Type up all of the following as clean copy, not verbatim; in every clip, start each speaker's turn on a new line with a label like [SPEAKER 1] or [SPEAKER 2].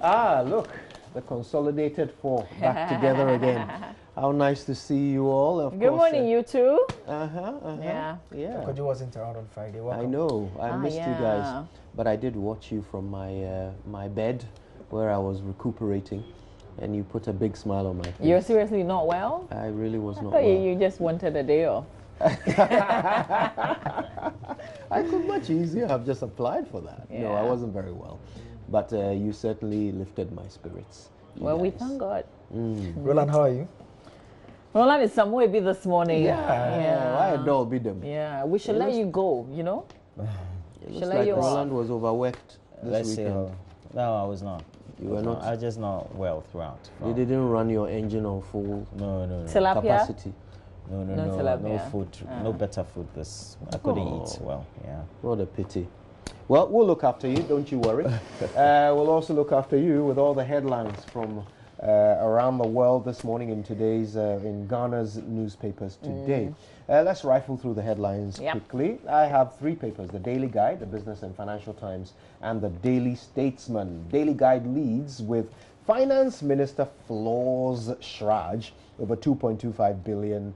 [SPEAKER 1] Ah, look, the consolidated four back together again. How nice to see you all. Of
[SPEAKER 2] Good
[SPEAKER 1] course,
[SPEAKER 2] morning, you two.
[SPEAKER 1] Yeah.
[SPEAKER 3] Because you wasn't around on Friday. Welcome.
[SPEAKER 1] I know. I missed you guys, but I did watch you from my my bed where I was recuperating, and you put a big smile on my face.
[SPEAKER 2] You're seriously not well?
[SPEAKER 1] I really was not
[SPEAKER 2] well.
[SPEAKER 1] well.
[SPEAKER 2] You just wanted a day off.
[SPEAKER 1] I could much easier have just applied for that.
[SPEAKER 2] Yeah.
[SPEAKER 1] No, I wasn't very well, but you certainly lifted my spirits.
[SPEAKER 2] Well, we thank God.
[SPEAKER 3] Roland, how are you?
[SPEAKER 2] Roland is somewhere be this morning.
[SPEAKER 1] I adore them.
[SPEAKER 2] Yeah, we should let you go, you know?
[SPEAKER 1] It looks like Roland was overworked this weekend.
[SPEAKER 4] No, I was not.
[SPEAKER 1] You were not?
[SPEAKER 4] I was just not well throughout.
[SPEAKER 1] You didn't run your engine on full
[SPEAKER 2] Tilapia?
[SPEAKER 1] capacity?
[SPEAKER 4] No food, no better food I couldn't eat well,
[SPEAKER 1] What a pity. Well, we'll look after you, don't you worry. We'll also look after you with all the headlines from around the world this morning in today's, in Ghana's newspapers today. Let's rifle through the headlines quickly. I have three papers, the Daily Guide, the Business and Financial Times, and the Daily Statesman. Daily Guide leads with Finance Minister floors Shraj over $2.25 billion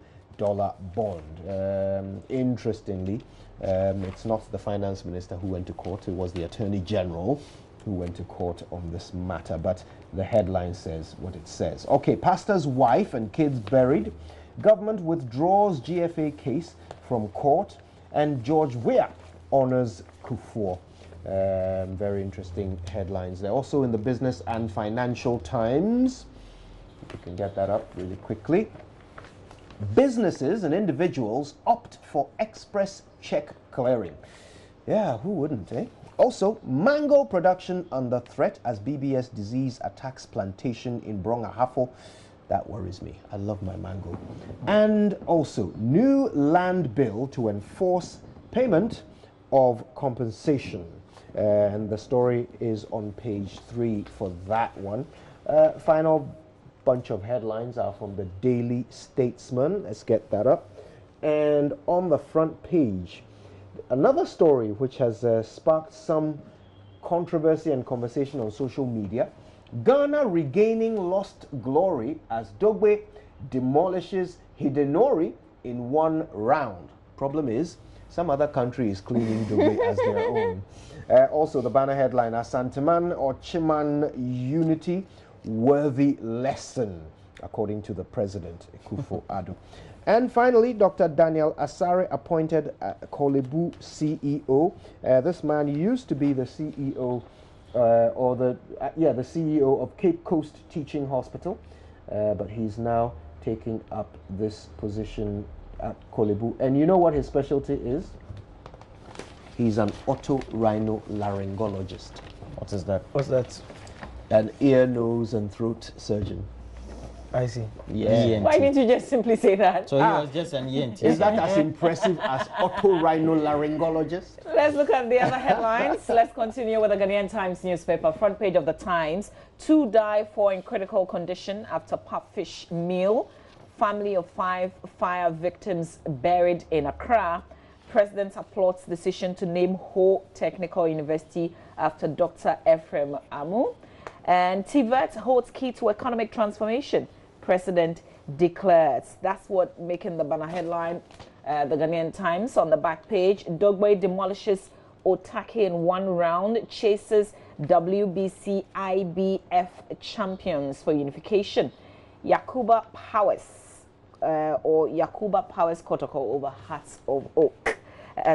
[SPEAKER 1] bond. Interestingly, it's not the Finance Minister who went to court, it was the Attorney General who went to court on this matter, but the headline says what it says. Okay, pastor's wife and kids buried. Government withdraws GFA case from court, and George Weah honors Kufuor. Very interesting headlines there. Also in the Business and Financial Times, you can get that up really quickly. Businesses and individuals opt for express check clearing. Yeah, who wouldn't, eh? Also, mango production under threat as BBS disease attacks plantation in Brongahafo. That worries me. I love my mango. And also, new land bill to enforce payment of compensation. And the story is on page 3 for that one. Final bunch of headlines are from the Daily Statesman. Let's get that up. And on the front page, another story which has sparked some controversy and conversation on social media. Ghana regaining lost glory as Dogbe demolishes Hidenori in one round. Problem is, some other country is claiming Dogbe as their own. Also, the banner headline, Asanteman or Chiman unity, worthy lesson, according to the president, Akufo-Addo. And finally, Dr. Daniel Asare appointed Kolebu CEO. This man used to be the CEO, the CEO of Cape Coast Teaching Hospital, but he's now taking up this position at Kolebu. And you know what his specialty is? He's an otorhinolaryngologist.
[SPEAKER 4] What is that?
[SPEAKER 3] What's that?
[SPEAKER 1] An ear, nose, and throat surgeon.
[SPEAKER 3] I see.
[SPEAKER 1] Yeah.
[SPEAKER 4] ENT.
[SPEAKER 2] Why didn't you just simply say that?
[SPEAKER 4] So he was just an ENT.
[SPEAKER 1] Is that as impressive as otorhinolaryngologist?
[SPEAKER 2] Let's look at the other headlines. Let's continue with the Ghanaian Times newspaper. Front page of the Times. 2 die, 4 in critical condition after pupfish meal. Family of 5 fire victims buried in Accra. President applauds decision to name Ho Technical University after Dr. Ephraim Amu. And TVET holds key to economic transformation. President declares. That's what making the banner headline. The Ghanaian Times on the back page. Dogbe demolishes Otake in one round. Chases WBC IBF champions for unification. Yakuba Powers protocol over Hearts of Oak.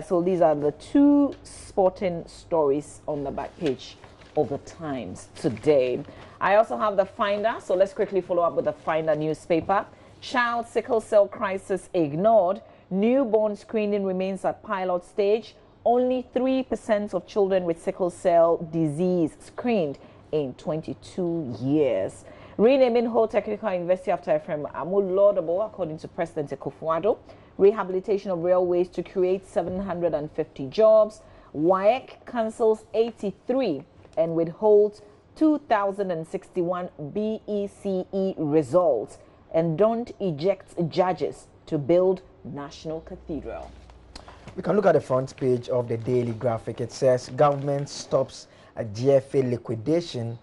[SPEAKER 2] So these are the 2 sporting stories on the back page of the Times today. I also have the Finder, so let's quickly follow up with the Finder newspaper. Child sickle cell crisis ignored. Newborn screening remains at pilot stage. Only 3% of children with sickle cell disease screened in 22 years. Renaming Ho Technical University after Ephraim Amu laudable, according to President Akufo-Addo. Rehabilitation of railways to create 750 jobs. WAEC cancels 83 and withholds 2,061 BECE results, and don't eject judges to build National Cathedral.
[SPEAKER 3] We can look at the front page of the Daily Graphic. It says government stops a GFA liquidation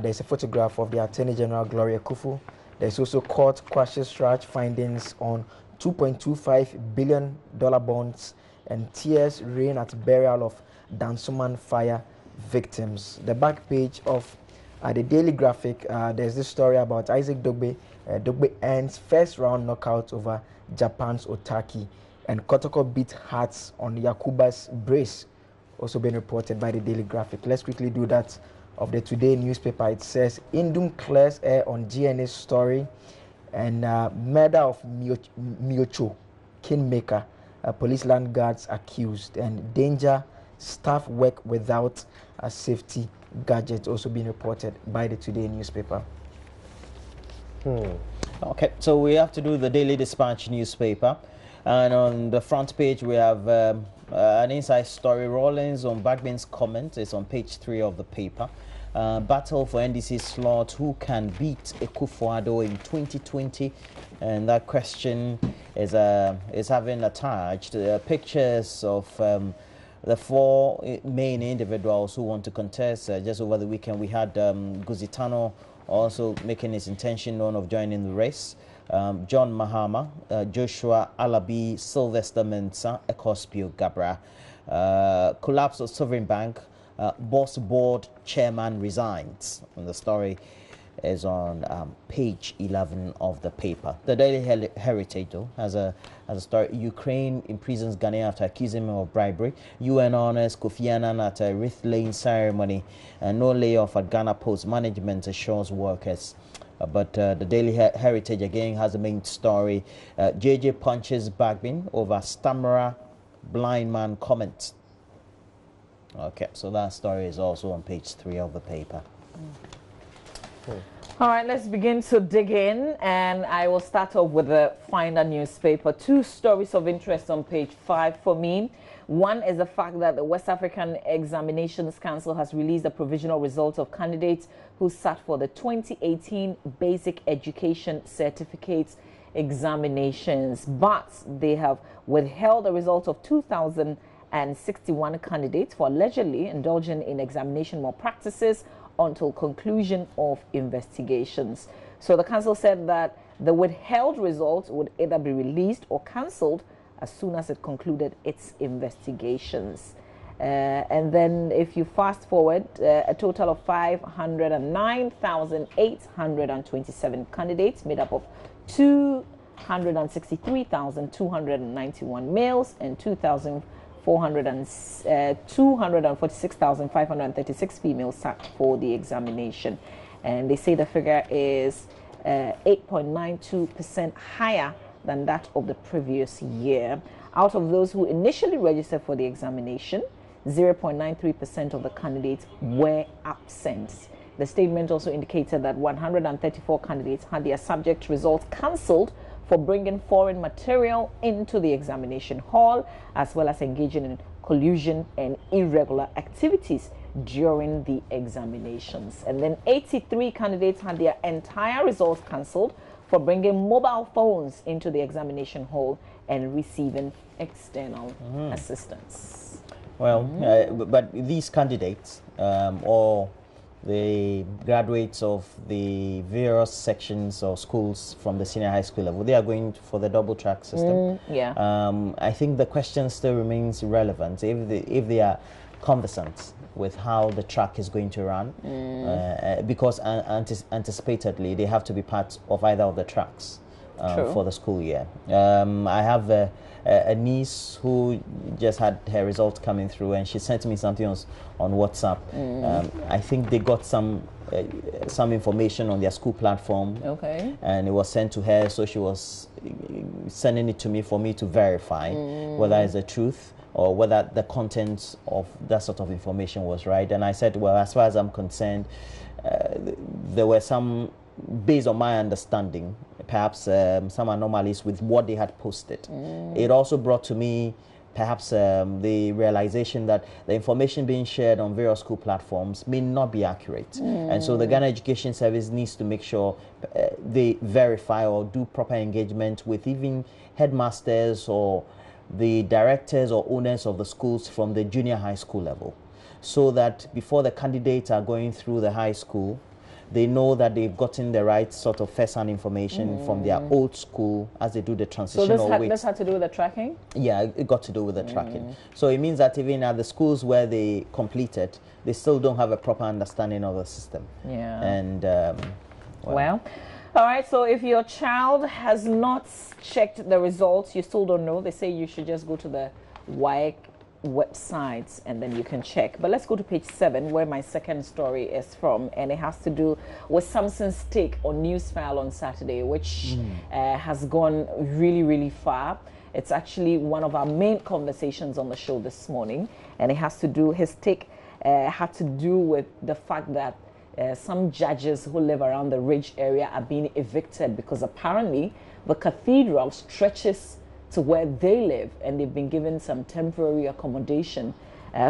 [SPEAKER 3] There's a photograph of the Attorney General Gloria Kufu. There's also court crashes charge findings on $2.25 billion bonds, and tears rain at burial of Dansoman fire victims. The back page of the Daily Graphic, there's this story about Isaac Dogbe. Dogbe ends first round knockout over Japan's Otaki, and Kotoko beat Hearts on Yakuba's brace, also being reported by the Daily Graphic. Let's quickly do that of the Today newspaper. It says Indum clears air on GNA's story, and murder of Miocho Kingmaker, police land guards accused, and danger staff work without a safety gadget, also being reported by the Today newspaper.
[SPEAKER 4] Okay, so we have to do the Daily Dispatch newspaper, and on the front page we have an inside story. Rawlings on Bagman's comment is on page 3 of the paper. Battle for NDC slot: who can beat Akufo-Addo in 2020? And that question is having attached pictures of the 4 main individuals who want to contest. Just over the weekend we had Guzitano also making his intention known of joining the race. John Mahama, Joshua Alabi, Sylvester Mensah, Ecospio Gabra. Collapse of Sovereign Bank, boss board chairman resigns. And the story is on page 11 of the paper. The Daily Heritage, though, has a story. Ukraine imprisons Ghanaian after accusing him of bribery. UN honors Kofi Annan at a wreath laying ceremony. And no layoff at Ghana Post management assures workers. But the Daily Heritage again has a main story. JJ punches Bagbin over stammerer blind man comment. Okay, so that story is also on page 3 of the paper.
[SPEAKER 2] All right, let's begin to dig in, and I will start off with the Finder newspaper. 2 stories of interest on page 5 for me. One is the fact that the West African Examinations Council has released the provisional results of candidates who sat for the 2018 Basic Education Certificates examinations, but they have withheld the results of 2,061 candidates for allegedly indulging in examination malpractices until conclusion of investigations. So the council said that the withheld results would either be released or cancelled as soon as it concluded its investigations. And then if you fast forward, a total of 509,827 candidates made up of 263,291 males and 246,536 females sat for the examination. And they say the figure is 8.92% higher than that of the previous year. Out of those who initially registered for the examination, 0.93% of the candidates were absent. The statement also indicated that 134 candidates had their subject results cancelled for bringing foreign material into the examination hall, as well as engaging in collusion and irregular activities during the examinations. And then 83 candidates had their entire results cancelled for bringing mobile phones into the examination hall and receiving external assistance.
[SPEAKER 4] Well, but these candidates or the graduates of the various sections or schools from the senior high school level, they are going for the double track system. I think the question still remains relevant if they are conversant with how the track is going to run, because anticipatedly they have to be part of either of the tracks for the school year. I have a niece who just had her results coming through, and she sent me something on WhatsApp. I think they got some information on their school platform, and it was sent to her, so she was sending it to me for me to verify whether it's the truth or whether the content of that sort of information was right. And I said, well, as far as I'm concerned, there were some, based on my understanding, perhaps some anomalies with what they had posted. It also brought to me perhaps the realization that the information being shared on various school platforms may not be accurate. And so the Ghana Education Service needs to make sure they verify or do proper engagement with even headmasters or the directors or owners of the schools from the junior high school level, so that before the candidates are going through the high school, they know that they've gotten the right sort of first-hand information from their old school as they do the transitional
[SPEAKER 2] So
[SPEAKER 4] weight.
[SPEAKER 2] this had to do with the tracking?
[SPEAKER 4] Yeah, it got to do with the tracking. So it means that even at the schools where they completed, they still don't have a proper understanding of the system.
[SPEAKER 2] Yeah.
[SPEAKER 4] And
[SPEAKER 2] well, all right. So if your child has not checked the results, you still don't know. They say you should just go to the WAEC websites and then you can check. But let's go to page 7, where my second story is from, and it has to do with Samson's take on Newsfile on Saturday, which has gone really, really far. It's actually one of our main conversations on the show this morning, and it has to do, his take had to do with the fact that some judges who live around the Ridge area are being evicted because apparently the cathedral stretches to where they live and they've been given some temporary accommodation.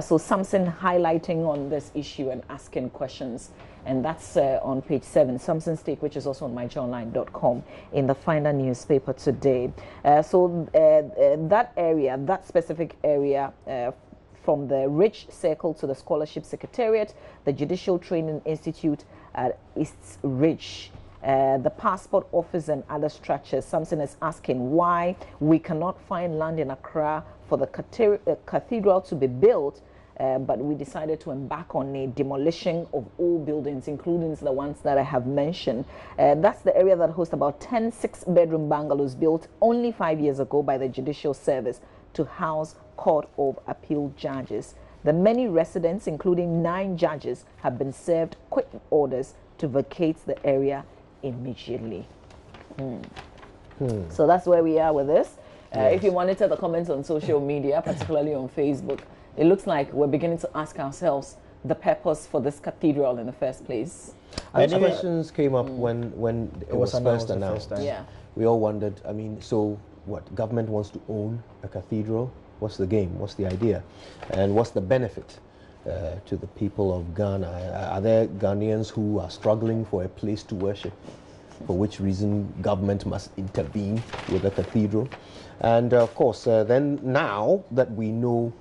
[SPEAKER 2] So Samson highlighting on this issue and asking questions, and that's on page 7, Samson's take, which is also on myjoyonline.com in the Finder newspaper today. That area, that specific area, from the Rich Circle to the Scholarship Secretariat, the Judicial Training Institute at East Ridge, the Passport Office and other structures. Samson is asking why we cannot find land in Accra for the cathedral to be built, but we decided to embark on a demolition of all buildings, including the ones that I have mentioned. That's the area that hosts about 10 6-bedroom bungalows built only 5 years ago by the Judicial Service to house Court of Appeal judges. The many residents, including 9 judges, have been served quick orders to vacate the area immediately. So that's where we are with this. If you monitor the comments on social media, particularly on Facebook, it looks like we're beginning to ask ourselves the purpose for this cathedral in the first place.
[SPEAKER 1] And questions came up when it was first announced.
[SPEAKER 2] Yeah.
[SPEAKER 1] We all wondered, I mean, so what, government wants to own a cathedral? What's the game? What's the idea? And what's the benefit to the people of Ghana? Are there Ghanaians who are struggling for a place to worship, for which reason government must intervene with a cathedral? And of course, then now that we know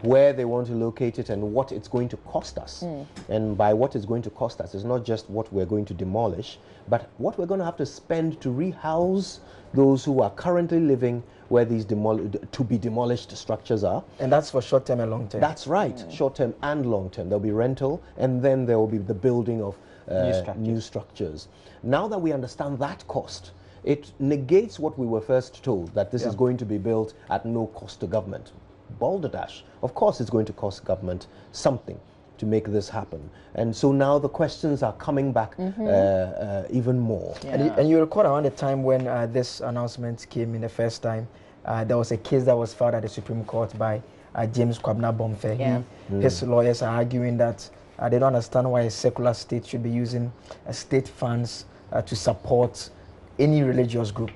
[SPEAKER 1] where they want to locate it and what it's going to cost us, and by what it's going to cost us, it's not just what we're going to demolish, but what we're going to have to spend to rehouse those who are currently living where these to be demolished structures are.
[SPEAKER 3] And that's for short term and long term.
[SPEAKER 1] That's right, short term and long term. There'll be rental, and then there will be the building of new structures. Now that we understand that cost, it negates what we were first told, that this is going to be built at no cost to government. Balderdash. Of course it's going to cost government something to make this happen. And so now the questions are coming back even more.
[SPEAKER 3] Yeah. And you recall around the time when this announcement came in the first time, there was a case that was filed at the Supreme Court by James Kwabena Bomfe. His lawyers are arguing that they don't understand why a secular state should be using state funds to support any religious group.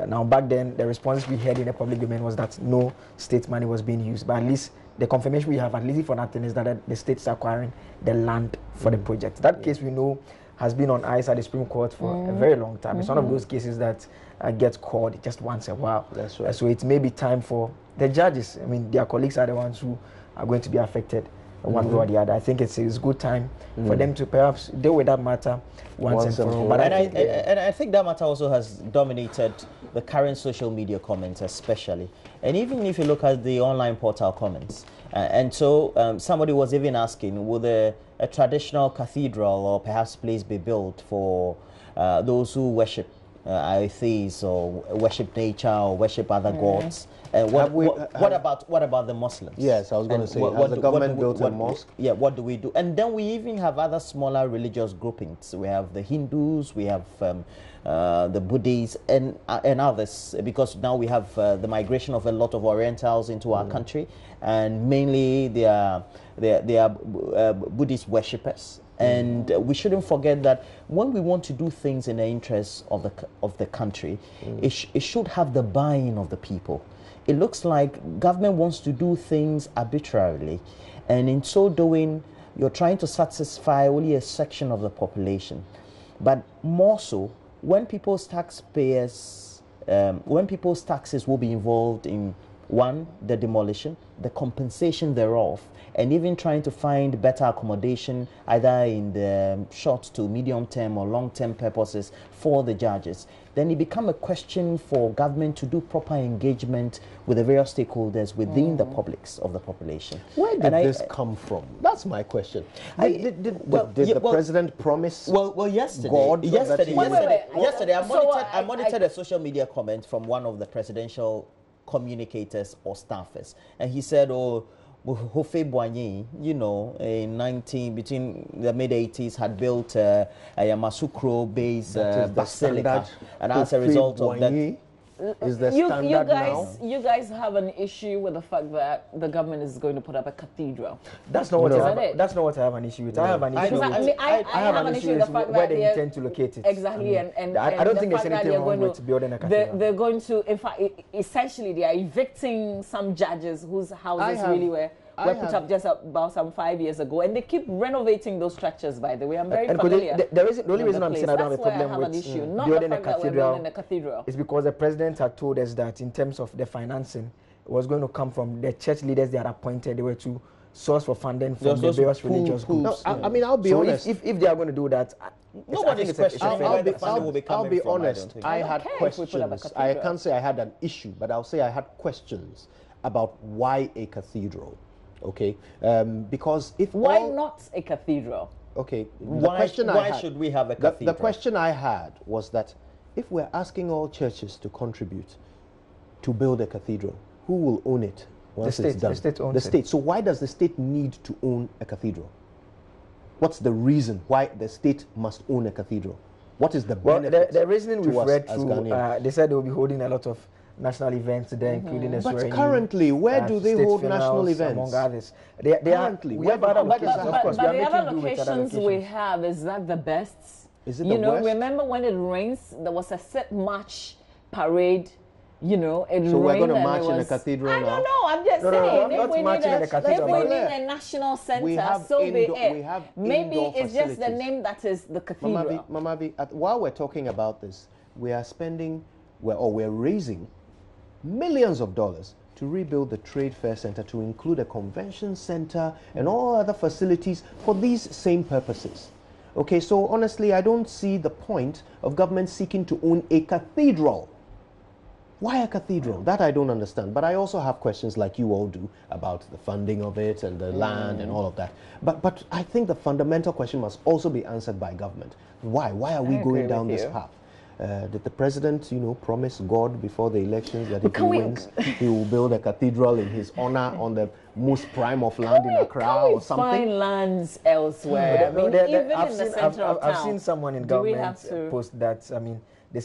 [SPEAKER 3] Now back then, the response we heard in the public domain was that no state money was being used, but at least the confirmation we have, at least for nothing, is that the state is acquiring the land for the project. That case we know has been on ice at the Supreme Court for a very long time. It's one of those cases that gets called just once a while.
[SPEAKER 1] That's right.
[SPEAKER 3] So it may be time for the judges. I mean, their colleagues are the ones who are going to be affected one way or the other. I think it's a good time for them to perhaps deal with that matter once and for all. But
[SPEAKER 4] I think that matter also has dominated the current social media comments especially. And even if you look at the online portal comments, and so somebody was even asking, would a traditional cathedral or perhaps place be built for those who worship atheists or worship nature or worship other gods? What about the Muslims?
[SPEAKER 1] Yes, I was going to say, has the government built a mosque?
[SPEAKER 4] Yeah, what do we do? And then we even have other smaller religious groupings. We have the Hindus, we have the Buddhists, and others, because now we have the migration of a lot of Orientals into our country, and mainly they are Buddhist worshippers. And we shouldn't forget that when we want to do things in the interests of the country, it should have the buy-in of the people. It looks like government wants to do things arbitrarily, and in so doing, you're trying to satisfy only a section of the population. But more so, when people's taxes will be involved in One, the demolition, the compensation thereof, and even trying to find better accommodation either in the short to medium term or long term purposes for the judges, then it becomes a question for government to do proper engagement with the various stakeholders within the publics of the population.
[SPEAKER 1] Where did this come from? That's my question. Did the president promise?
[SPEAKER 4] Well, yesterday,
[SPEAKER 1] God
[SPEAKER 4] yesterday, I
[SPEAKER 2] I
[SPEAKER 4] monitored a social media comment from one of the presidential communicators or staffers, and he said, "Oh, Hofe Boigny, you know, between the mid-80s, had built a Yamasukro base basilica, and as a result of that."
[SPEAKER 1] Is the standard now?
[SPEAKER 2] You guys have an issue with the fact that the government is going to put up a cathedral.
[SPEAKER 3] That's not what that's not what I have an issue with. I have an issue with
[SPEAKER 2] I have an issue with the fact
[SPEAKER 3] where
[SPEAKER 2] that
[SPEAKER 3] they intend to locate it.
[SPEAKER 2] Exactly,
[SPEAKER 3] I don't think there's anything wrong with building a cathedral.
[SPEAKER 2] They're going to, in fact, essentially, they are evicting some judges whose houses really were put up just about some 5 years ago, and they keep renovating those structures. By the way, I'm very familiar.
[SPEAKER 3] The only reason I'm saying I don't have a problem with building
[SPEAKER 2] a cathedral
[SPEAKER 3] is because the president had told us that in terms of the financing, it was going to come from the church leaders they had appointed. They were to source for funding from the various religious groups.
[SPEAKER 1] No, I mean, I'll be honest.
[SPEAKER 3] If they are going to do that,
[SPEAKER 4] nobody's questioning where the funding will be coming
[SPEAKER 1] I'll be
[SPEAKER 4] from.
[SPEAKER 1] honest. I had questions. I can't say I had an issue, but I'll say I had questions about why a cathedral. Okay, because
[SPEAKER 2] why not a cathedral?
[SPEAKER 1] Okay,
[SPEAKER 4] why should we have a cathedral?
[SPEAKER 1] The question I had was that if we're asking all churches to contribute to build a cathedral, who will own it once it's done?
[SPEAKER 3] The state owns it.
[SPEAKER 1] The state. So why does the state need to own a cathedral? What's the reason why the state must own a cathedral? What is the benefit?
[SPEAKER 3] Well, the reasoning we've read through, they said they will be holding a lot of national events there, including a swearing.
[SPEAKER 1] But currently, where do they hold national events?
[SPEAKER 3] Among others,
[SPEAKER 1] currently,
[SPEAKER 3] we have other locations, of course.
[SPEAKER 2] But the other locations we have, is that the best?
[SPEAKER 1] Is it the worst?
[SPEAKER 2] Remember when it rains, there was a set march parade. You know, it
[SPEAKER 1] so
[SPEAKER 2] rained.
[SPEAKER 1] We're going to march in a cathedral now?
[SPEAKER 2] I don't know. I'm just saying.
[SPEAKER 3] Not marching in a cathedral.
[SPEAKER 2] If we need a national center, so be it. Maybe it's just the name that is the cathedral.
[SPEAKER 1] Mama B, while we're talking about this, we are spending, we're raising millions of dollars to rebuild the Trade Fair Center to include a convention center and all other facilities for these same purposes. Okay, so honestly, I don't see the point of government seeking to own a cathedral. Why a cathedral? That I don't understand. But I also have questions like you all do about the funding of it and the land and all of that. But I think the fundamental question must also be answered by government. Why? Why are we going down this path? Did the president, promise God before the elections that if he wins, he will build a cathedral in his honor on the most prime of land in Accra or something?
[SPEAKER 2] Find lands elsewhere.
[SPEAKER 3] I've seen someone in government post that. I mean, they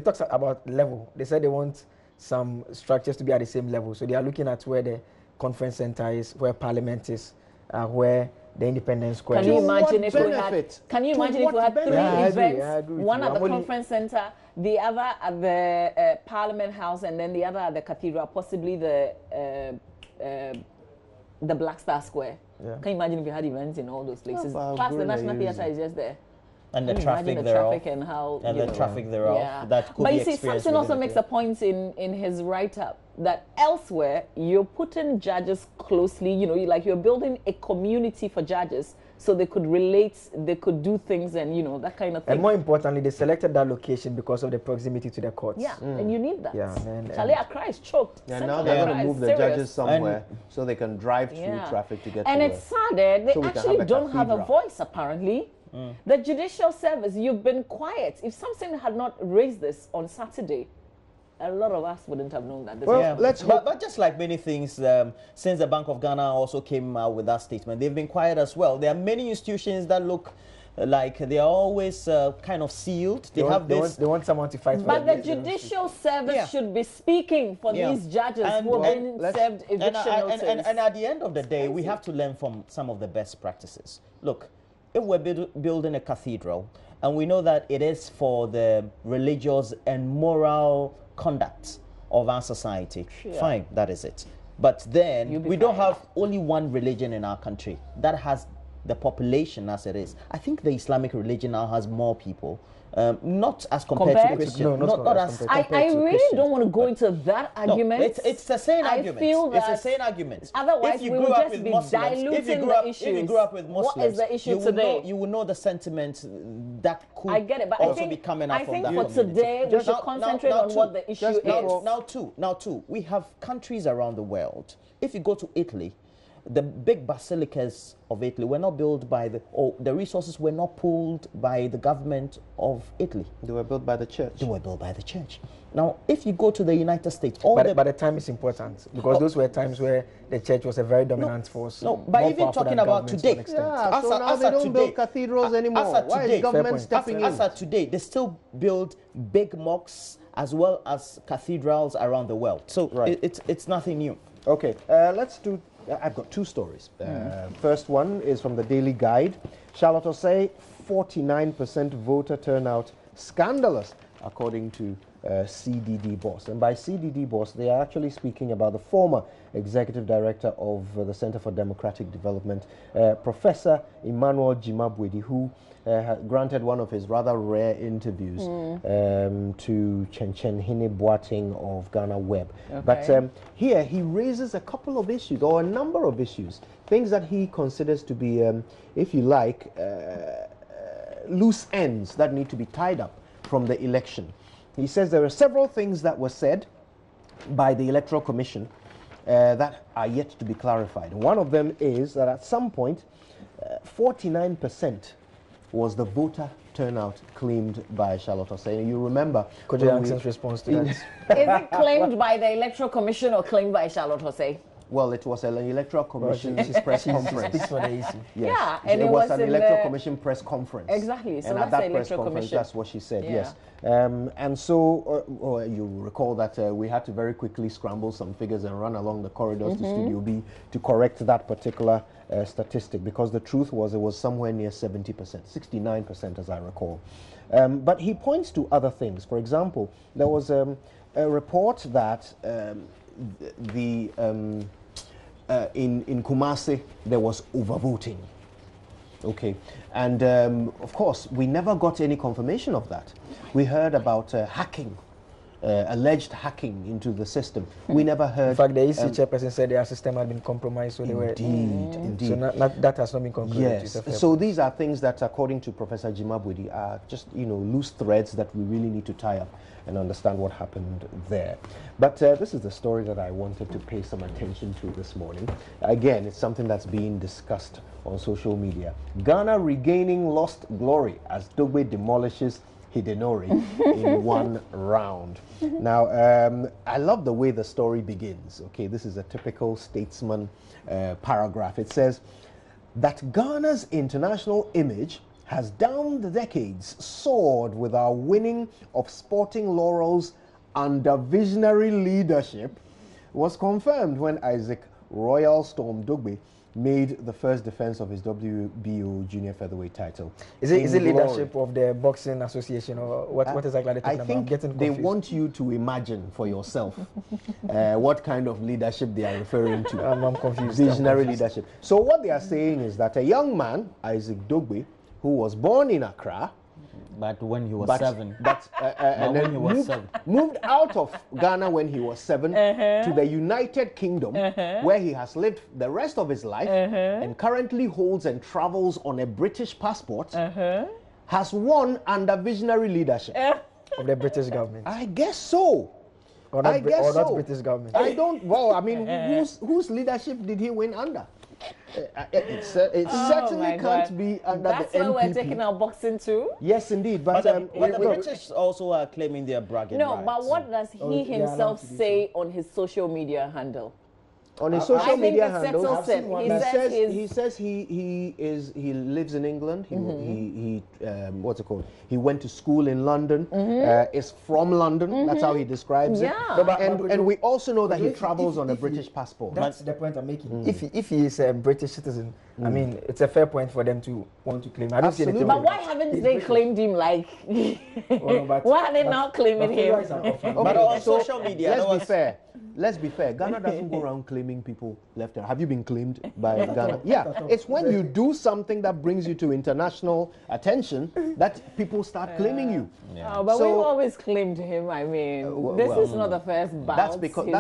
[SPEAKER 3] talked about level. They said they want some structures to be at the same level. So they are looking at where the conference center is, where Parliament is, where the Independence Square.
[SPEAKER 2] Can you imagine if we had? Can you imagine if we had three events?
[SPEAKER 3] I agree
[SPEAKER 2] one at the conference center, the other at the Parliament House, and then the other at the cathedral, possibly the Black Star Square. Yeah. Can you imagine if you had events in all those places? Plus, the National Theatre is just there.
[SPEAKER 4] And the traffic thereof.
[SPEAKER 2] And how
[SPEAKER 4] the traffic thereof.
[SPEAKER 2] Yeah.
[SPEAKER 4] That could
[SPEAKER 2] but
[SPEAKER 4] be
[SPEAKER 2] you see, Samson also makes a point in his write-up that elsewhere you're putting judges closely. You're building a community for judges so they could relate, they could do things, and that kind of thing.
[SPEAKER 3] And more importantly, they selected that location because of the proximity to the courts.
[SPEAKER 2] Yeah, and you need that.
[SPEAKER 3] Yeah, man.
[SPEAKER 2] Charlie Accra is choked.
[SPEAKER 1] Yeah, now they're going to move the judges somewhere so they can drive through traffic to get to
[SPEAKER 2] work. And it's sad, they actually don't have a voice, apparently. The judicial service, you've been quiet. If Samson had not raised this on Saturday, a lot of us wouldn't have known that.
[SPEAKER 4] But just like many things, since the Bank of Ghana also came out with that statement, they've been quiet as well. There are many institutions that look like they are always kind of sealed. They
[SPEAKER 3] want someone to fight for
[SPEAKER 2] them. But the judicial service should be speaking for these judges who have been served eviction notice.
[SPEAKER 4] And at the end of the day, we have to learn from some of the best practices. Look, if we're building a cathedral, and we know that it is for the religious and moral conduct of our society, fine, that is it. But then we don't have only one religion in our country that has the population as it is, I think the Islamic religion now has more people. Not as compared to Christian.
[SPEAKER 3] No,
[SPEAKER 4] not as compared
[SPEAKER 2] I
[SPEAKER 4] to
[SPEAKER 2] really
[SPEAKER 4] Christians.
[SPEAKER 2] don't want to go into that argument.
[SPEAKER 4] No, it's the same argument.
[SPEAKER 2] I feel that
[SPEAKER 4] it's the same argument.
[SPEAKER 2] Otherwise,
[SPEAKER 4] if you
[SPEAKER 2] we
[SPEAKER 4] grew
[SPEAKER 2] would
[SPEAKER 4] up
[SPEAKER 2] just
[SPEAKER 4] with
[SPEAKER 2] be
[SPEAKER 4] Muslims,
[SPEAKER 2] diluting the issues.
[SPEAKER 4] If you grew up with Muslims,
[SPEAKER 2] what is the issue today?
[SPEAKER 4] You will know the sentiment that could
[SPEAKER 2] I get it, but
[SPEAKER 4] also
[SPEAKER 2] I think,
[SPEAKER 4] be coming out
[SPEAKER 2] I
[SPEAKER 4] from
[SPEAKER 2] think
[SPEAKER 4] that
[SPEAKER 2] for
[SPEAKER 4] community.
[SPEAKER 2] today, we should concentrate on what the issue is.
[SPEAKER 4] Now too, we have countries around the world. If you go to Italy, the big basilicas of Italy were not built by the resources were not pulled by the government of Italy.
[SPEAKER 1] They were built by the church.
[SPEAKER 4] They were built by the church. Now, if you go to the United States,
[SPEAKER 3] but the time is important because those were times where the church was a very dominant force.
[SPEAKER 4] No, but even talking about today,
[SPEAKER 1] yeah, so now they don't build cathedrals anymore. Why is government stepping in?
[SPEAKER 4] As of today, they still build big mosques as well as cathedrals around the world. So it's nothing new.
[SPEAKER 1] Okay, let's do. I've got two stories. First one is from the Daily Guide. Charlotte Osei, 49% voter turnout, scandalous, according to CDD boss. And by CDD boss, they are actually speaking about the former executive director of the Center for Democratic Development, Professor Emmanuel Jimabwedi, who granted one of his rather rare interviews to Hine Boateng of Ghana Web. Okay. But here he raises a couple of issues, or a number of issues, things that he considers to be, if you like, loose ends that need to be tied up from the election. He says there are several things that were said by the Electoral Commission that are yet to be clarified. One of them is that at some point, 49% was the voter turnout claimed by Charlotte Osei. You remember
[SPEAKER 3] Kojo Yangson's response to that?
[SPEAKER 2] Is it claimed by the Electoral Commission or claimed by Charlotte Osei?
[SPEAKER 1] Well, it was an Electoral Commission press conference.
[SPEAKER 3] Speaks for the EC.
[SPEAKER 1] Yes.
[SPEAKER 2] Yeah, and
[SPEAKER 1] it was an Electoral Commission press conference.
[SPEAKER 2] Exactly. So
[SPEAKER 1] and
[SPEAKER 2] that's
[SPEAKER 1] at that
[SPEAKER 2] the
[SPEAKER 1] press
[SPEAKER 2] Electoral
[SPEAKER 1] conference,
[SPEAKER 2] Commission.
[SPEAKER 1] that's what she said. Yes. And so you recall that we had to very quickly scramble some figures and run along the corridors to Studio B to correct that particular statistic, because the truth was it was somewhere near 70%, 69% as I recall. But he points to other things. For example, there was a report that in Kumasi there was overvoting. Okay, and of course we never got any confirmation of that. We heard about hacking, alleged hacking into the system. We never heard.
[SPEAKER 3] In fact, the EC chairperson said their system had been compromised, so they were.
[SPEAKER 1] Indeed.
[SPEAKER 3] So that has not been concluded.
[SPEAKER 1] Yes. So these are things that, according to Professor Jimabwedi, are just loose threads that we really need to tie up and understand what happened there. But this is the story that I wanted to pay some attention to this morning. Again, it's something that's being discussed on social media. Ghana regaining lost glory as Dogbe demolishes Hidenori in one round. Now, I love the way the story begins. Okay, this is a typical statesman paragraph. It says that Ghana's international image has down the decades soared with our winning of sporting laurels under visionary leadership was confirmed when Isaac Royal Storm Dogbe made the first defense of his WBO junior featherweight title.
[SPEAKER 3] Is it leadership of the boxing association, or what exactly are they talking
[SPEAKER 1] about? I think they want you to imagine for yourself what kind of leadership they are referring to.
[SPEAKER 3] I'm confused.
[SPEAKER 1] Visionary leadership. So what they are saying is that a young man, Isaac Dogbe, who was born in Accra,
[SPEAKER 4] but when he was seven.
[SPEAKER 1] And then moved out of Ghana when he was 7 to the United Kingdom, where he has lived the rest of his life and currently holds and travels on a British passport, has won under visionary leadership.
[SPEAKER 3] Of the British government.
[SPEAKER 1] I guess so.
[SPEAKER 3] Or not British government.
[SPEAKER 1] I don't, well, I mean, whose leadership did he win under? It certainly can't be under
[SPEAKER 2] That's
[SPEAKER 1] the NPP.
[SPEAKER 2] That's why we're taking our boxing too?
[SPEAKER 1] Yes, indeed.
[SPEAKER 4] But the British also are claiming their bragging rights.
[SPEAKER 2] But what does he himself say on his social media handle?
[SPEAKER 1] On his social media handle,
[SPEAKER 2] he
[SPEAKER 1] says he lives in England. He what's it called? He went to school in London. Is from London. That's how he describes it. And we also know that he travels on a British passport.
[SPEAKER 3] That's the point I'm making. If he is a British citizen, I mean, it's a fair point for them to want to claim. I don't see
[SPEAKER 1] Absolutely.
[SPEAKER 3] anything
[SPEAKER 2] But
[SPEAKER 3] wrong
[SPEAKER 2] why
[SPEAKER 3] with
[SPEAKER 2] haven't
[SPEAKER 3] it.
[SPEAKER 2] they claimed him like? Why are they not claiming him?
[SPEAKER 4] But on social media, there
[SPEAKER 1] Let's be
[SPEAKER 4] was-
[SPEAKER 1] fair. Let's be fair. Ghana doesn't go around claiming people left and. Have you been claimed by Ghana? Yeah, it's when you do something that brings you to international attention that people start claiming you.
[SPEAKER 2] Oh, but
[SPEAKER 1] So-
[SPEAKER 2] we've always claimed him. I mean, this is not the first bout.
[SPEAKER 1] That's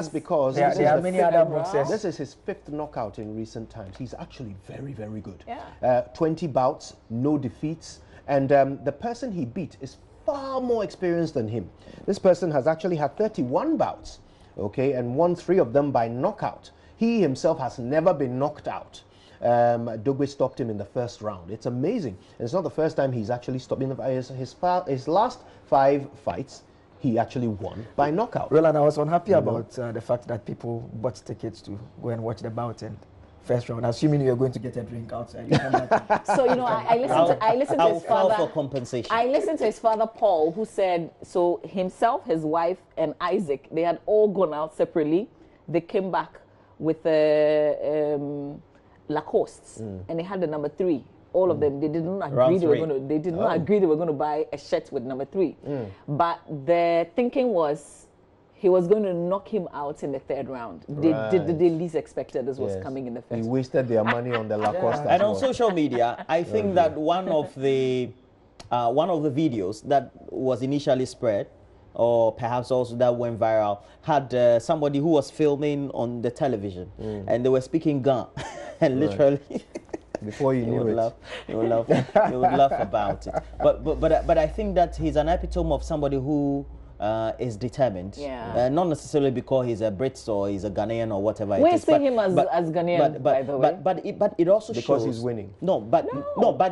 [SPEAKER 1] because
[SPEAKER 3] There
[SPEAKER 1] this
[SPEAKER 3] there
[SPEAKER 1] is
[SPEAKER 3] are
[SPEAKER 1] the
[SPEAKER 3] many
[SPEAKER 1] fifth-
[SPEAKER 3] other boxers.
[SPEAKER 1] This is his 5th knockout in recent times. He's actually very, very good.
[SPEAKER 2] Yeah.
[SPEAKER 1] 20 bouts, no defeats. And the person he beat is far more experienced than him. This person has actually had 31 bouts, okay, and won 3 of them by knockout. He himself has never been knocked out. Dogwe stopped him in the first round. It's amazing. And it's not the first time he's actually stopped him. His last 5 fights, he actually won by knockout.
[SPEAKER 3] Roland, I was unhappy about the fact that people bought tickets to go and watch the bout and first round, assuming you were going to get a drink outside. You come back.
[SPEAKER 2] So I listened to his
[SPEAKER 4] I'll
[SPEAKER 2] father.
[SPEAKER 4] for compensation.
[SPEAKER 2] I listened to his father Paul, who said so himself, his wife, and Isaac. They had all gone out separately. They came back with Lacoste, and they had the number 3. All of them, they did not agree.
[SPEAKER 4] Round
[SPEAKER 2] They were
[SPEAKER 4] 3.
[SPEAKER 2] going to. They did not agree they were going to buy a shirt with number 3. But the thinking was he was going to knock him out in the 3rd round. They least expected this was
[SPEAKER 1] Yes.
[SPEAKER 2] coming in the
[SPEAKER 1] He
[SPEAKER 2] first.
[SPEAKER 1] wasted their money on the Lacoste. as
[SPEAKER 4] And on
[SPEAKER 1] well.
[SPEAKER 4] social media, I think that one of the videos that was initially spread, or perhaps also that went viral, had somebody who was filming on the television, and they were speaking Ghana, and literally.
[SPEAKER 1] Before you knew it.
[SPEAKER 4] You would laugh about it. But I think that he's an epitome of somebody who is determined.
[SPEAKER 2] Yeah.
[SPEAKER 4] Not necessarily because he's a Brit or he's a Ghanaian or whatever.
[SPEAKER 2] We're
[SPEAKER 4] it is.
[SPEAKER 2] seeing him as Ghanaian, by the way.
[SPEAKER 4] But it also
[SPEAKER 1] Because
[SPEAKER 4] shows
[SPEAKER 1] he's winning.
[SPEAKER 4] But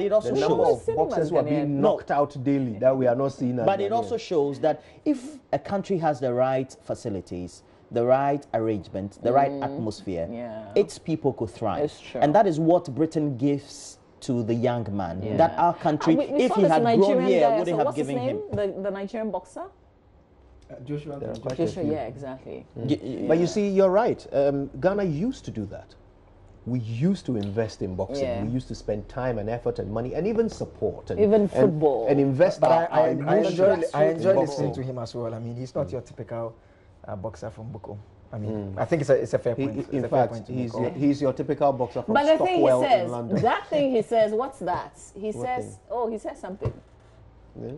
[SPEAKER 4] it also
[SPEAKER 1] The number
[SPEAKER 4] shows.
[SPEAKER 1] of
[SPEAKER 2] Seen him
[SPEAKER 1] boxers
[SPEAKER 2] as
[SPEAKER 1] who are
[SPEAKER 2] Ghanaian.
[SPEAKER 1] being knocked out daily that we are not seeing. as
[SPEAKER 4] But it
[SPEAKER 1] Ghanaians.
[SPEAKER 4] also shows that if a country has the right facilities, the right arrangement, the right atmosphere,
[SPEAKER 2] Yeah.
[SPEAKER 4] its people could thrive.
[SPEAKER 2] It's true.
[SPEAKER 4] And that is what Britain gives to the young man.
[SPEAKER 2] Yeah.
[SPEAKER 4] That our country,
[SPEAKER 2] We
[SPEAKER 4] if
[SPEAKER 2] saw
[SPEAKER 4] he
[SPEAKER 2] this
[SPEAKER 4] had grown
[SPEAKER 2] Nigerian
[SPEAKER 4] here,
[SPEAKER 2] guy,
[SPEAKER 4] wouldn't
[SPEAKER 2] so
[SPEAKER 4] have
[SPEAKER 2] what's his
[SPEAKER 4] given him.
[SPEAKER 2] name? The Nigerian boxer?
[SPEAKER 3] Joshua.
[SPEAKER 1] There are quite a
[SPEAKER 2] Joshua,
[SPEAKER 1] few.
[SPEAKER 2] yeah, exactly.
[SPEAKER 1] But you see, you're right. Ghana used to do that. We used to invest in boxing.
[SPEAKER 2] Yeah.
[SPEAKER 1] We used to spend time and effort and money and even support. And,
[SPEAKER 2] Even
[SPEAKER 1] and-
[SPEAKER 2] football.
[SPEAKER 1] And invest
[SPEAKER 3] But
[SPEAKER 1] our
[SPEAKER 3] I enjoy
[SPEAKER 1] in
[SPEAKER 3] listening
[SPEAKER 1] boxing.
[SPEAKER 3] to him as well. I mean, he's not your typical boxer from Boko. I mean, I think it's a fair point. It's
[SPEAKER 1] In
[SPEAKER 3] a fair
[SPEAKER 1] fact,
[SPEAKER 3] point to
[SPEAKER 1] he's
[SPEAKER 3] make.
[SPEAKER 1] he's your typical boxer from
[SPEAKER 2] But the thing he
[SPEAKER 1] Stockwell in
[SPEAKER 2] says,
[SPEAKER 1] London.
[SPEAKER 2] that thing he says, what's that? He
[SPEAKER 1] What
[SPEAKER 2] says,
[SPEAKER 1] thing?
[SPEAKER 2] oh, he says something.
[SPEAKER 1] Yeah.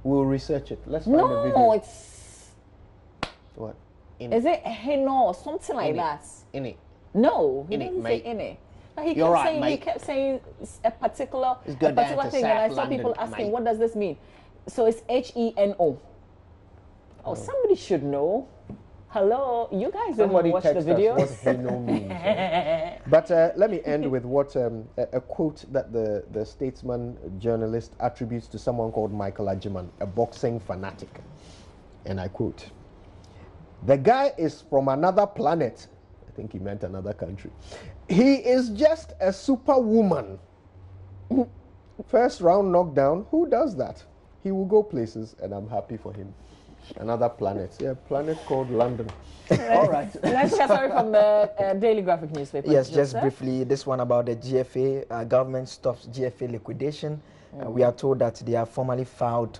[SPEAKER 1] We'll research it. Let's find the
[SPEAKER 2] No,
[SPEAKER 1] video.
[SPEAKER 2] it's,
[SPEAKER 1] What?
[SPEAKER 2] is it Heno or something like that?
[SPEAKER 1] In it.
[SPEAKER 2] No, he
[SPEAKER 1] In it,
[SPEAKER 2] doesn't
[SPEAKER 1] mate.
[SPEAKER 2] say in it. But he
[SPEAKER 1] You're
[SPEAKER 2] kept
[SPEAKER 1] right,
[SPEAKER 2] saying
[SPEAKER 1] mate.
[SPEAKER 2] he kept saying a particular
[SPEAKER 1] Let's go down to
[SPEAKER 2] thing, and I
[SPEAKER 1] South
[SPEAKER 2] saw people
[SPEAKER 1] London,
[SPEAKER 2] asking,
[SPEAKER 1] mate.
[SPEAKER 2] what does this mean? So it's HENO. Oh, somebody should know. Hello, you guys didn't
[SPEAKER 1] Somebody
[SPEAKER 2] watch the
[SPEAKER 1] text
[SPEAKER 2] video.
[SPEAKER 1] us what Heno means. Right? But let me end with what a quote that the Statesman journalist attributes to someone called Michael Ajiman, a boxing fanatic. And I quote, "The guy is from another planet." I think he meant another country. "He is just a superwoman. First round knockdown, who does that? He will go places, and I'm happy for him." Another planet. Yeah, planet called London. All right.
[SPEAKER 2] Let's share story from the Daily Graphic newspaper.
[SPEAKER 3] Yes, just
[SPEAKER 2] Joseph.
[SPEAKER 3] briefly, this one about the GFA. Government stops GFA liquidation. We are told that they are formally filed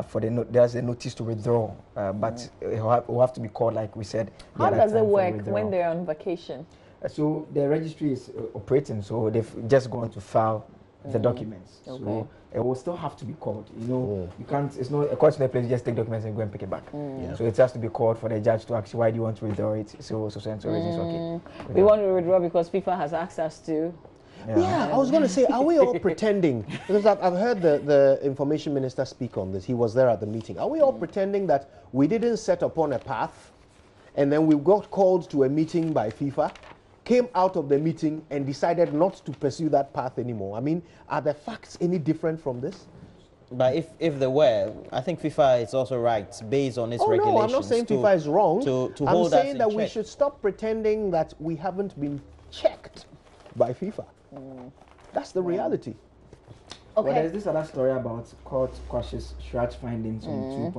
[SPEAKER 3] for there's a notice to withdraw, but it will have to be called, like we said. the
[SPEAKER 2] How
[SPEAKER 3] other
[SPEAKER 2] does it
[SPEAKER 3] time, for
[SPEAKER 2] work
[SPEAKER 3] withdrawal.
[SPEAKER 2] when they're on vacation?
[SPEAKER 3] So the registry is operating, so they've just gone to file the documents.
[SPEAKER 2] Okay.
[SPEAKER 3] So it will still have to be called. You know, you can't. It's not a court in a place. You just take documents and go and pick it back.
[SPEAKER 1] Yeah.
[SPEAKER 3] So it has to be called for the judge to ask you, why do you want to withdraw it? So and so reasons. Okay.
[SPEAKER 2] We want to withdraw because FIFA has asked us to.
[SPEAKER 1] Yeah, I was going to say, are we all pretending? Because I've heard the information minister speak on this. He was there at the meeting. Are we all pretending that we didn't set upon a path and then we got called to a meeting by FIFA, came out of the meeting and decided not to pursue that path anymore? I mean, are the facts any different from this?
[SPEAKER 4] But if there were, I think FIFA is also right, based on its regulations.
[SPEAKER 1] No, I'm not saying FIFA is wrong.
[SPEAKER 4] To
[SPEAKER 1] I'm
[SPEAKER 4] hold us
[SPEAKER 1] saying
[SPEAKER 4] in
[SPEAKER 1] that we
[SPEAKER 4] check.
[SPEAKER 1] should stop pretending that we haven't been checked by FIFA. That's the reality.
[SPEAKER 3] Well,
[SPEAKER 2] Okay.
[SPEAKER 3] there's this other story about court quashes Shraj findings on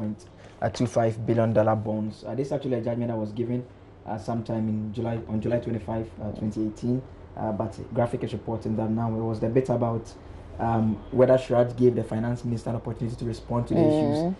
[SPEAKER 3] $2.25 billion bonds. This is actually a judgment that was given sometime in July 25, 2018. but Graphic is reporting that now it was the bit about whether Shraj gave the finance minister an opportunity to respond to the issues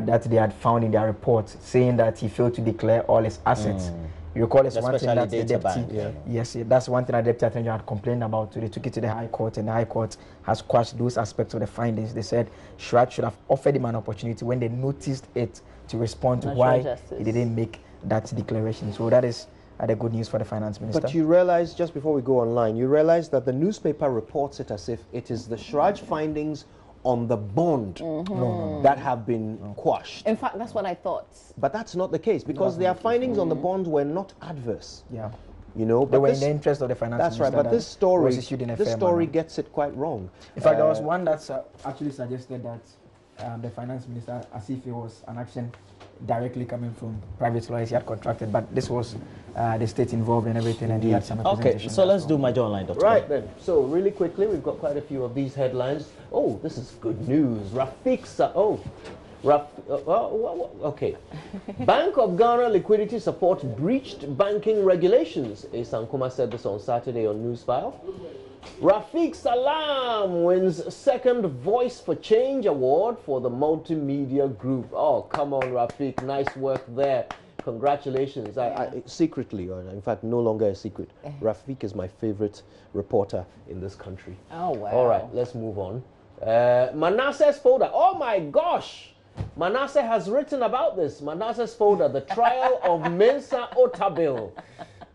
[SPEAKER 3] that they had found in their report, saying that he failed to declare all his assets. You recall it's one thing that the deputy, yes, that's one thing that the deputy attorney general had complained about. So they took it to the High Court, and the High Court has quashed those aspects of the findings. They said Shraj should have offered him an opportunity when they noticed it to respond to why he didn't make that declaration. So that is the good news for the finance minister.
[SPEAKER 1] But you realize, just before we go online, you realize that the newspaper reports it as if it is the Shraj findings on the bond that have been quashed.
[SPEAKER 2] In fact, that's what I thought.
[SPEAKER 1] But that's not the case, because their findings on the bond were not adverse.
[SPEAKER 3] Yeah.
[SPEAKER 1] You know,
[SPEAKER 3] they were in the interest of the finance minister.
[SPEAKER 1] That's right, but this story gets it quite wrong.
[SPEAKER 3] In fact, there was one that actually suggested that the finance minister, as if it was an action directly coming from private lawyers he had contracted, but this was the state involved in everything, and he had some representation.
[SPEAKER 4] Okay, so let's do MajorOnline.com.
[SPEAKER 1] Right then, so really quickly, we've got quite a few of these headlines. Oh, this is good news. Okay. Bank of Ghana liquidity support breached banking regulations. Sankuma said this on Saturday on Newsfile. Rafiq Salam wins second Voice for Change award for the multimedia group. Oh, come on, Rafiq. Nice work there. Congratulations. I secretly, or in fact, no longer a secret, Rafiq is my favorite reporter in this country.
[SPEAKER 2] Oh, wow.
[SPEAKER 1] All right, let's move on. Manasseh's folder. Oh, my gosh. Manasseh has written about this. Manasseh's folder, the trial of Mensa Otabil.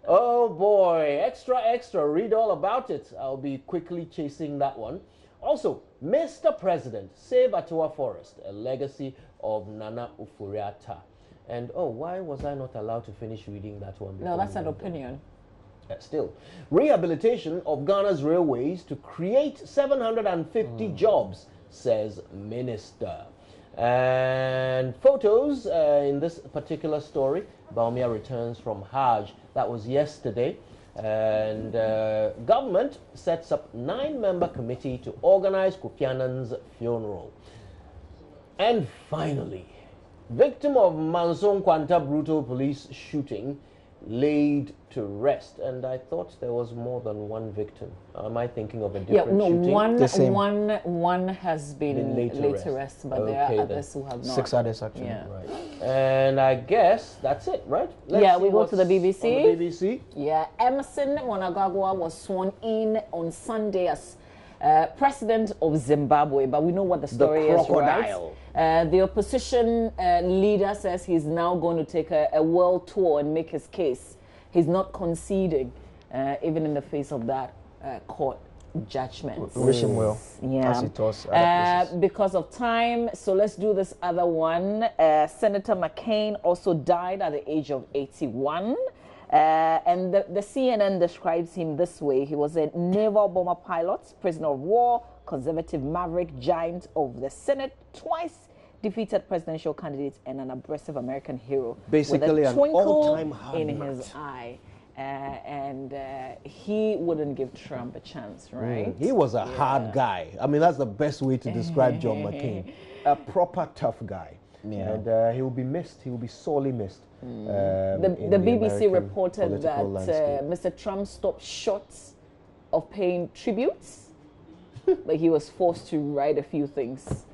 [SPEAKER 1] Oh boy, extra, read all about it. I'll be quickly chasing that one. Also, Mr. President, save Atoa Forest, a legacy of Nana Ufuriata. And oh, why was I not allowed to finish reading that one?
[SPEAKER 2] No, that's an opinion.
[SPEAKER 1] Still, rehabilitation of Ghana's railways to create 750 jobs, says Minister. And photos in this particular story. Baumia returns from Hajj. That was yesterday. And government sets up 9-member committee to organize Kofi Annan's funeral. And finally, victim of Manson Kwanta brutal police shooting laid to rest. And I thought there was more than one victim. Am I thinking of a different shooting?
[SPEAKER 2] One has been laid to rest, but there are others who have not.
[SPEAKER 3] 6 others actually.
[SPEAKER 2] Yeah.
[SPEAKER 1] Right. And I guess that's it, right?
[SPEAKER 2] Let's we go to the BBC.
[SPEAKER 1] On the BBC.
[SPEAKER 2] Yeah, Emerson Mnangagwa was sworn in on Sunday as president of Zimbabwe, but we know what the story is, right? The opposition leader says he's now going to take a world tour and make his case. He's not conceding, even in the face of that court judgment.
[SPEAKER 3] Wish him well.
[SPEAKER 2] Yeah.
[SPEAKER 3] As he does other places.
[SPEAKER 2] Because of time, so let's do this other one. Senator McCain also died at the age of 81. And the CNN describes him this way. He was a naval bomber pilot, prisoner of war, conservative maverick, giant of the Senate, twice defeated presidential candidate, and an aggressive American hero.
[SPEAKER 1] Basically,
[SPEAKER 2] with a twinkle
[SPEAKER 1] an all-time hard
[SPEAKER 2] in his eye. And he wouldn't give Trump a chance, right?
[SPEAKER 1] He was a hard guy. I mean, that's the best way to describe John McCain. A proper tough guy. Yeah. And he will be missed. He will be sorely missed.
[SPEAKER 2] The BBC reported that Mr. Trump stopped short of paying tributes, but he was forced to write a few things.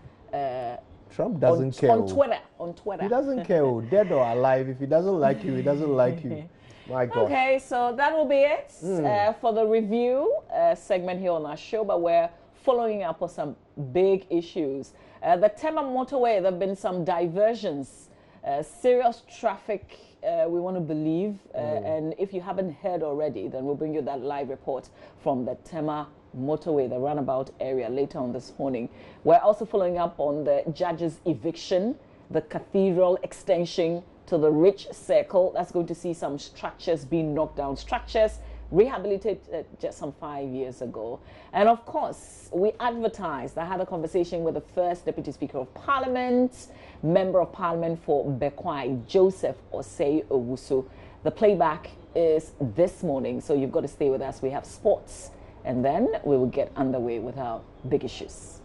[SPEAKER 1] Trump doesn't care.
[SPEAKER 2] On Twitter.
[SPEAKER 1] He doesn't care, dead or alive. If he doesn't like you, he doesn't like you. My God.
[SPEAKER 2] Okay, so that will be it for the review segment here on our show, but we're following up on some big issues. The Tema motorway, there have been some diversions, serious traffic, we want to believe. And if you haven't heard already, then we'll bring you that live report from the Tema motorway, the runabout area, later on this morning. We're also following up on the judge's eviction, the cathedral extension to the Rich Circle. That's going to see some structures being knocked down. Structures rehabilitated just some 5 years ago. And of course, we advertised. I had a conversation with the first Deputy Speaker of Parliament, Member of Parliament for Bekwai, Joseph Osei Owusu. The playback is this morning, so you've got to stay with us. We have sports, and then we will get underway with our big issues.